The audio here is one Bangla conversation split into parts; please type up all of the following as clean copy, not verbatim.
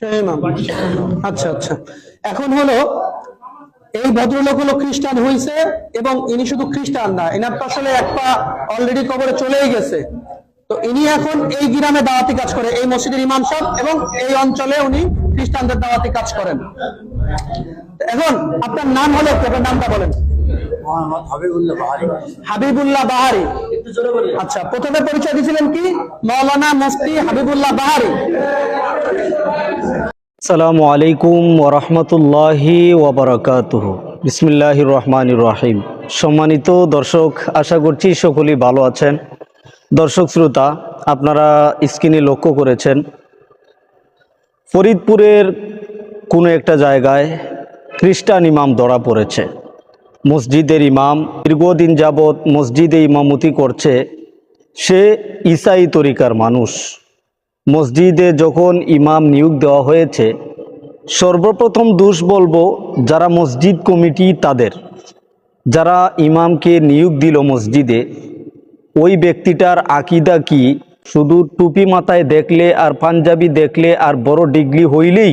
ইমাম। আচ্ছা আচ্ছা, এখন হলো এই ভদ্রলোক হলো খ্রিস্টান হইছে এবং ইনি শুধু খ্রিস্টান না, এনার তো আসলে এক পা অলরেডি কবরে চলেই গেছে। তো ইনি এখন এই গ্রামে দাওয়াতি কাজ করে, এই মসজিদের ইমাম সাহেব, এবং এই অঞ্চলে উনি খ্রিস্টানদের দাওয়াতি কাজ করেন। এখন আপনার নাম হলো, আপনার নামটা বলেন। হাবিবুল্লাহ বাহারি। আচ্ছা, প্রথমে পরিচয় দিয়েছিলেন কি? মাওলানা মুফতি হাবিবুল্লাহ বাহারি। আসসালামু আলাইকুম ওরহমতুল্লাহি ওবরাকাতুহু। বিসমিল্লাহির রহমানির রহিম। সম্মানিত দর্শক, আশা করছি সকলেই ভালো আছেন। দর্শক শ্রোতা, আপনারা স্ক্রিনে লক্ষ্য করেছেন ফরিদপুরের কোনো একটা জায়গায় খ্রিস্টান ইমাম ধরা পড়েছে। মসজিদের ইমাম দীর্ঘদিন যাবৎ মসজিদে ইমামতি করছে। সে ঈসাই তরিকার মানুষ। মসজিদে যখন ইমাম নিয়োগ দেওয়া হয়েছে, সর্বপ্রথম দোষ বলবো যারা মসজিদ কমিটি তাদের, যারা ইমামকে নিয়োগ দিল মসজিদে, ওই ব্যক্তিটার আকীদা কি? শুধু টুপি মাথায় দেখলে আর পাঞ্জাবি দেখলে আর বড় ডিগ্রি হইলেই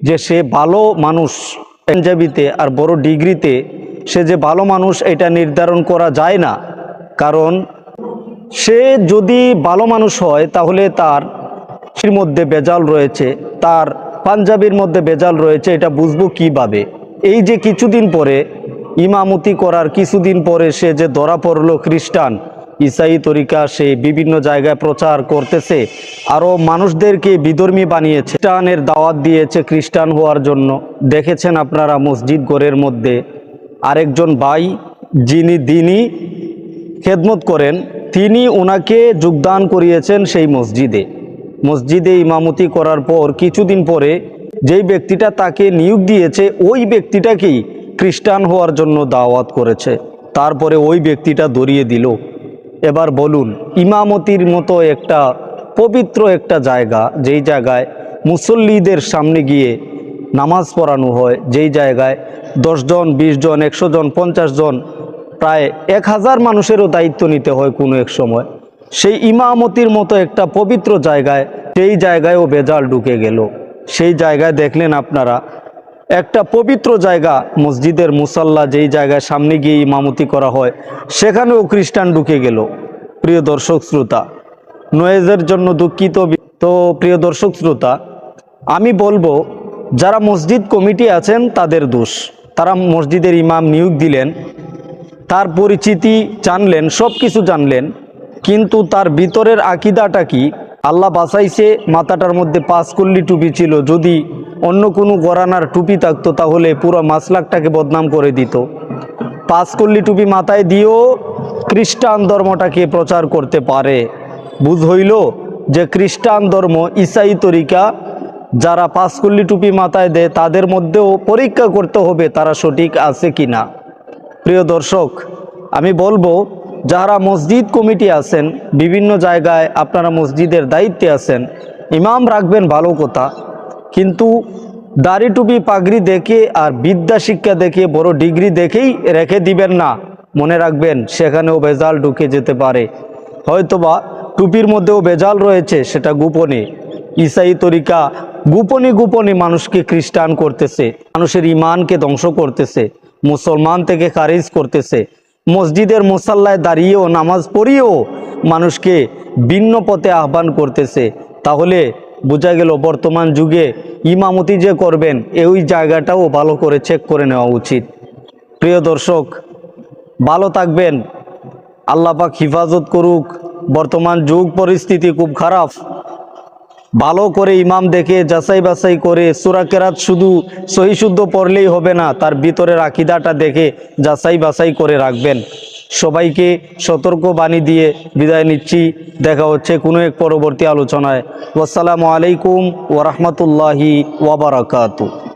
যে সে ভালো মানুষ, পাঞ্জাবিতে আর বড় ডিগ্রিতে সে যে ভালো মানুষ, এটা নির্ধারণ করা যায় না। কারণ সে যদি ভালো মানুষ হয় তাহলে তার মধ্যে বেজাল রয়েছে, তার পাঞ্জাবির মধ্যে বেজাল রয়েছে, এটা বুঝবো কিভাবে? এই যে কিছুদিন পরে ইমামতি করার কিছুদিন পরে সে যে ধরা পড়লো খ্রিস্টান ঈসাই তরিকা, সে বিভিন্ন জায়গায় প্রচার করতেছে, আরও মানুষদেরকে বিধর্মী বানিয়েছে, খ্রিস্টানের দাওয়াত দিয়েছে খ্রিস্টান হওয়ার জন্য। দেখেছেন আপনারা মসজিদ ঘরের মধ্যে আরেকজন ভাই যিনি দিনী খেদমত করেন, তিনি ওনাকে যোগদান করিয়েছেন সেই মসজিদে ইমামতি করার পর কিছুদিন পরে যেই ব্যক্তিটা তাকে নিয়োগ দিয়েছে, ওই ব্যক্তিটাকেই খ্রিস্টান হওয়ার জন্য দাওয়াত করেছে। তারপরে ওই ব্যক্তিটা ধরিয়ে দিল। এবার বলুন, ইমামতির মতো একটা পবিত্র একটা জায়গা, যেই জায়গায় মুসল্লিদের সামনে গিয়ে নামাজ পড়ানো হয়, যেই জায়গায় 10 জন 20 জন 100 জন 50 জন প্রায় 1000 মানুষেরও দায়িত্ব নিতে হয় কোনো এক সময়, সেই ইমামতির মতো একটা পবিত্র জায়গায়, সেই জায়গায়ও বেজাল ঢুকে গেল। সেই জায়গায় দেখলেন আপনারা একটা পবিত্র জায়গা, মসজিদের মুসাল্লা, যেই জায়গায় সামনে গিয়ে ইমামতি করা হয়, সেখানেও খ্রিস্টান ঢুকে গেল। প্রিয় দর্শক শ্রোতা, নয়েজের জন্য দুঃখিত। তো প্রিয় দর্শক শ্রোতা, আমি বলবো যারা মসজিদ কমিটি আছেন তাদের দোষ। তারা মসজিদের ইমাম নিয়োগ দিলেন, তার পরিচিতি জানলেন, সব কিছু জানলেন, কিন্তু তার ভিতরের আকীদাটা কি? আল্লাহ বাঁচাইছে, মাথাটার মধ্যে 5 কল্লি টুপি ছিল। যদি অন্য কোনো গরানার টুপি থাকতো তাহলে পুরো মাসলাকটাকে বদনাম করে দিত। 5 কল্লি টুপি মাথায় দিয়েও খ্রিস্টান ধর্মটাকে প্রচার করতে পারে। বুঝ হইল যে খ্রিস্টান ধর্ম, ঈসাই তরিকা, যারা 5 কল্লি টুপি মাথায় দেয় তাদের মধ্যেও পরীক্ষা করতে হবে তারা সঠিক আছে কি না। প্রিয় দর্শক, আমি বলবো যারা মসজিদ কমিটি আছেন, বিভিন্ন জায়গায় আপনারা মসজিদের দায়িত্বে আছেন, ইমাম রাখবেন ভালো কথা, কিন্তু দাড়ি টুপি পাগড়ি দেখে আর বিদ্যা শিক্ষা দেখে বড় ডিগ্রি দেখেই রেখে দিবেন না। মনে রাখবেন সেখানেও বেজাল ঢুকে যেতে পারে। হয়তোবা টুপির মধ্যেও বেজাল রয়েছে, সেটা গোপনে। ঈসাই তরিকা গোপনে মানুষকে খ্রিস্টান করতেছে, মানুষের ইমানকে ধ্বংস করতেছে, মুসলমান থেকে খারিজ করতেছে। মসজিদের মুসাল্লায় দাঁড়িয়েও নামাজ পড়িয়েও মানুষকে ভিন্ন পথে আহ্বান করতেছে। তাহলে বোঝা গেল বর্তমান যুগে ইমামতি যে করবেন, এই জায়গাটাও ভালো করে চেক করে নেওয়া উচিত। প্রিয় দর্শক, ভালো থাকবেন, আল্লাহ পাক হিফাজত করুক। বর্তমান যুগ পরিস্থিতি খুব খারাপ। ভালো করে ইমাম দেখে যাচাই বাছাই করে, সূরা কেরাত শুধু সহি শুদ্ধ পড়লেই হবে না, তার ভিতরের আকীদাটা দেখে যাচাই বাছাই করে রাখবেন। সবাইকে সতর্ক বাণী দিয়ে বিদায় নিচ্ছি। দেখা হচ্ছে কোনো এক পরবর্তী আলোচনায়। আসসালামু আলাইকুম ওয়া রাহমাতুল্লাহি ওয়া বারাকাতুহু।